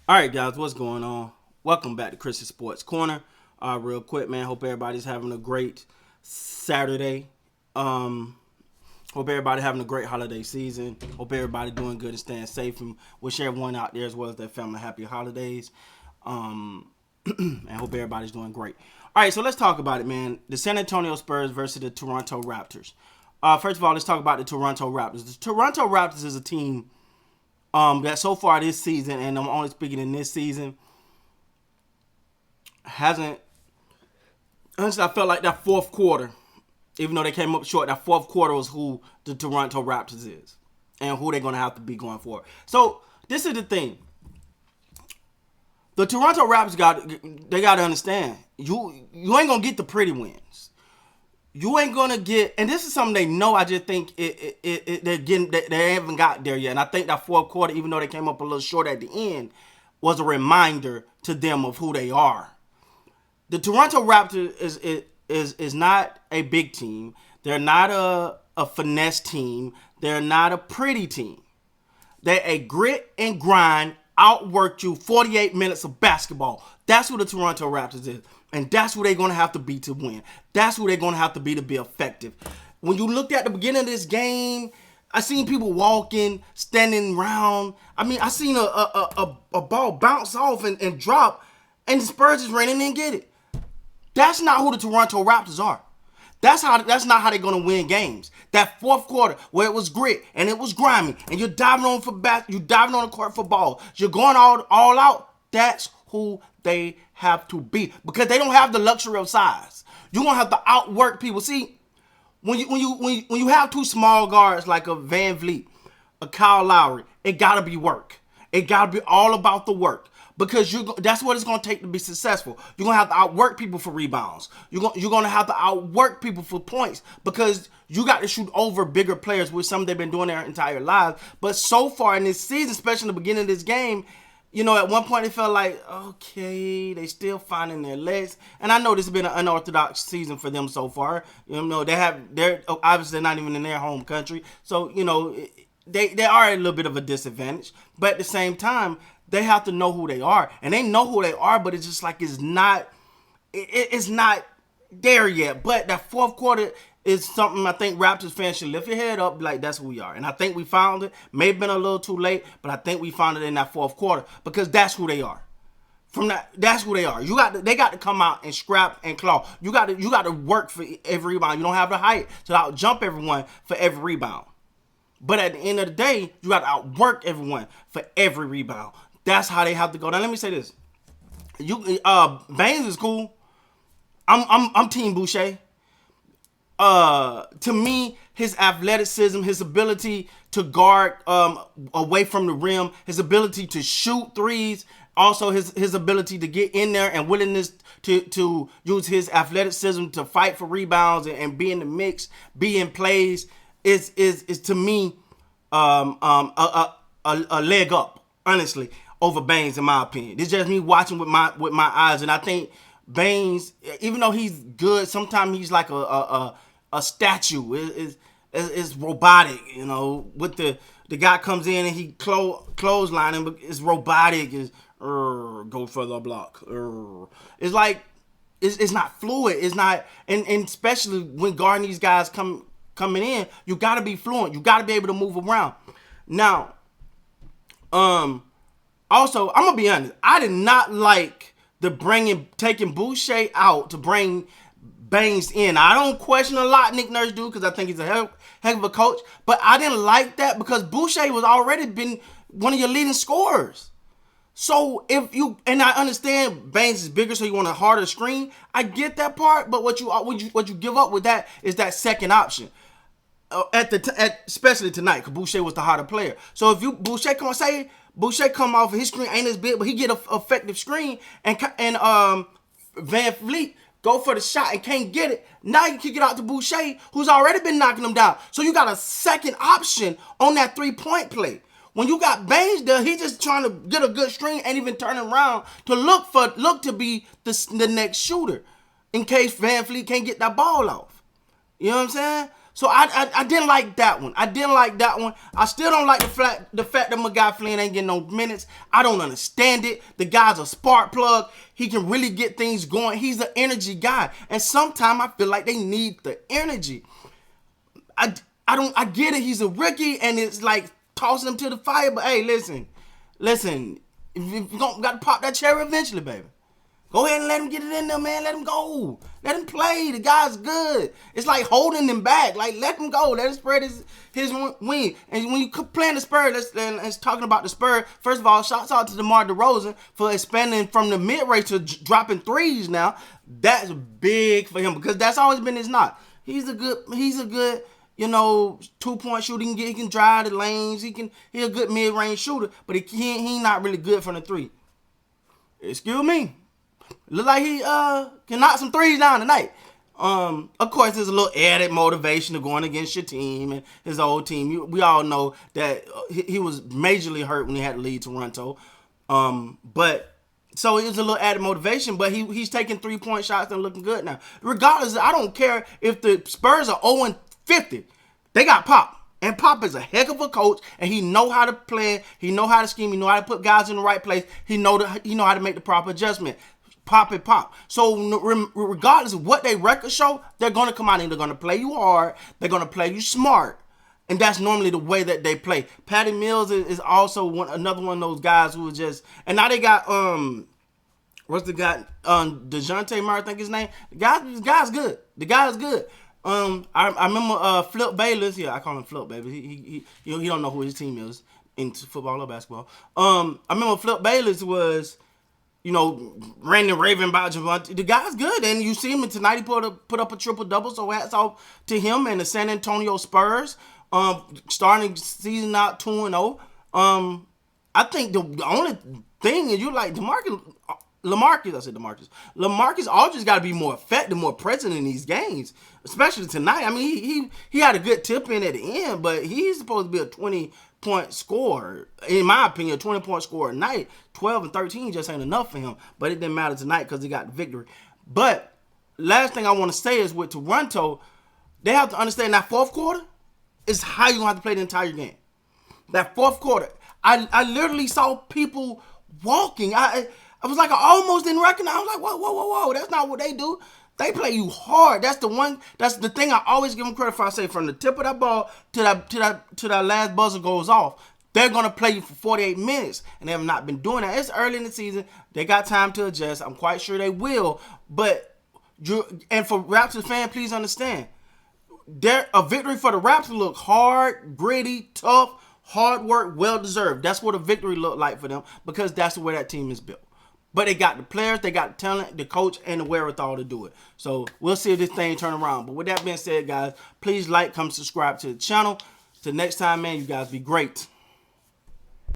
All right, guys, what's going on? Welcome back to Christian Sports Corner. Real quick, man. Hope everybody's having a great Saturday. Um, Hope everybody having a great holiday season. Hope everybody doing good and staying safe, and wish everyone out there as well as their family happy holidays. And hope everybody's doing great. All right, so let's talk about it, man. The San Antonio Spurs versus the Toronto Raptors. First of all, let's talk about the Toronto Raptors. The Toronto Raptors is a team that so far this season, and I'm only speaking in this season, hasn't. Honestly, I felt like that fourth quarter, even though they came up short, that fourth quarter was who the Toronto Raptors is and who they're going to have to be going forward. So this is the thing. The Toronto Raptors got to understand, you ain't going to get the pretty wins. You ain't gonna get, and this is something they know. I just think they're getting, they haven't got there yet. And I think that fourth quarter, even though they came up a little short at the end, was a reminder to them of who they are. The Toronto Raptors is not a big team. They're not a finesse team. They're not a pretty team. They're a grit and grind, outwork you 48 minutes of basketball. That's what the Toronto Raptors is. And that's who they're going to have to be to win. That's who they're going to have to be effective. When you looked at the beginning of this game, I seen people walking, standing around. I mean, I seen a ball bounce off and drop, and the Spurs is running and get it. That's not who the Toronto Raptors are. That's not how they're gonna win games. That fourth quarter where it was grit and it was grimy and you're diving on you diving on the court for ball. You're going all out. That's who they have to be because they don't have the luxury of size. You're gonna have to outwork people. See, when you have two small guards like a Van Vliet, a Kyle Lowry, it gotta be work. It gotta be all about the work. Because that's what it's going to take to be successful. You're going to have to outwork people for rebounds. You're going to have to outwork people for points because you got to shoot over bigger players, which some they've been doing their entire lives. But so far in this season, especially in the beginning of this game, at one point it felt like, okay, they still finding their legs. And I know this has been an unorthodox season for them so far. They're obviously not even in their home country. So, they are a little bit of a disadvantage. But at the same time, they have to know who they are, and they know who they are. But it's just like it's not there yet. But that fourth quarter is something I think Raptors fans should lift your head up, like that's who we are. And I think we found it. May have been a little too late, but I think we found it in that fourth quarter because that's who they are. That's who they are. They got to come out and scrap and claw. You got to work for every rebound. You don't have the height to out jump everyone for every rebound. But at the end of the day, you got to outwork everyone for every rebound. That's how they have to go. Now let me say this: Baines is cool. I'm Team Boucher. To me, his athleticism, his ability to guard away from the rim, his ability to shoot threes, also his ability to get in there and willingness to use his athleticism to fight for rebounds and be in the mix, be in plays is to me a leg up, honestly, over Baines, in my opinion. This is just me watching with my eyes, and I think Baines, even though he's good, sometimes he's like a statue. It's robotic, with the guy comes in and he clothesline him, but it's robotic. Is go for the block. It's like it's not fluid. It's not, and especially when guarding these guys coming in, you got to be fluent. You got to be able to move around. Now, also, I'm gonna be honest. I did not like taking Boucher out to bring Baines in. I don't question a lot Nick Nurse do because I think he's a heck of a coach. But I didn't like that because Boucher was already been one of your leading scorers. So and I understand Baines is bigger, so you want a harder screen. I get that part, but what you give up with that is that second option. Especially tonight, because Boucher was the harder player. So if Boucher come off his screen ain't as big, but he get an effective screen, and Van Vliet go for the shot and can't get it. Now you kick it out to Boucher, who's already been knocking him down. So you got a second option on that 3-point play. When you got Baines there, he just trying to get a good screen, ain't even turning around to look to be the next shooter in case Van Vliet can't get that ball off. You know what I'm saying? So I didn't like that one. I didn't like that one. I still don't like the fact that my guy Flynn ain't getting no minutes. I don't understand it. The guy's a spark plug. He can really get things going. He's an energy guy. And sometimes I feel like they need the energy. I get it. He's a rookie, and it's like tossing him to the fire. But hey, listen. If you got to pop that cherry eventually, baby. Go ahead and let him get it in there, man. Let him go. Let him play. The guy's good. It's like holding him back. Like, let him go. Let him spread his wing. And when you playing the Spurs, let's talking about the Spurs. First of all, shouts out to DeMar DeRozan for expanding from the mid-range to dropping threes now. That's big for him because that's always been his knock. He's a good, 2-point shooter. He can drive the lanes. He's a good mid-range shooter, but he not really good from the three. Excuse me. Look like he can knock some threes down tonight. Of course, there's a little added motivation of going against your team and his old team. We all know that he was majorly hurt when he had to leave Toronto. But so it was a little added motivation. But he's taking 3-point shots and looking good now. Regardless, I don't care if the Spurs are 0-50. They got Pop. And Pop is a heck of a coach, and he know how to play. He know how to scheme. He know how to put guys in the right place. He know how to make the proper adjustment. Pop. So regardless of what they record show, they're going to come out and they're going to play you hard. They're going to play you smart. And that's normally the way that they play. Patty Mills is also another one of those guys who is just... And now they got... What's the guy? DeJounte Murray, I think his name. The guy's good. The guy's good. I remember Flip Bayless. Yeah, I call him Flip, baby. He don't know who his team is in football or basketball. I remember Flip Bayless was... ranting raving about Javonte. The guy's good, and you see him tonight. He put up a triple-double, so hats off to him and the San Antonio Spurs, starting season out 2-0. I think the only thing is you like LaMarcus Aldridge got to be more effective, more present in these games, especially tonight. I mean, he had a good tip in at the end, but he's supposed to be a 20-point scorer. In my opinion, a 20-point scorer a night. 12 and 13 just ain't enough for him, but it didn't matter tonight because he got the victory. But last thing I want to say is with Toronto, they have to understand that fourth quarter is how you're going to have to play the entire game. That fourth quarter, I literally saw people walking. I was like, I almost didn't recognize. I was like, whoa. That's not what they do. They play you hard. That's the thing I always give them credit for. I say from the tip of that ball to that last buzzer goes off. They're going to play you for 48 minutes, and they have not been doing that. It's early in the season. They got time to adjust. I'm quite sure they will. And for Raptors fans, please understand, a victory for the Raptors look hard, gritty, tough, hard work, well-deserved. That's what a victory looked like for them because that's the way that team is built. But they got the players, they got the talent, the coach, and the wherewithal to do it. So we'll see if this thing turn around. But with that being said, guys, please like, come subscribe to the channel. Till next time, man, you guys be great.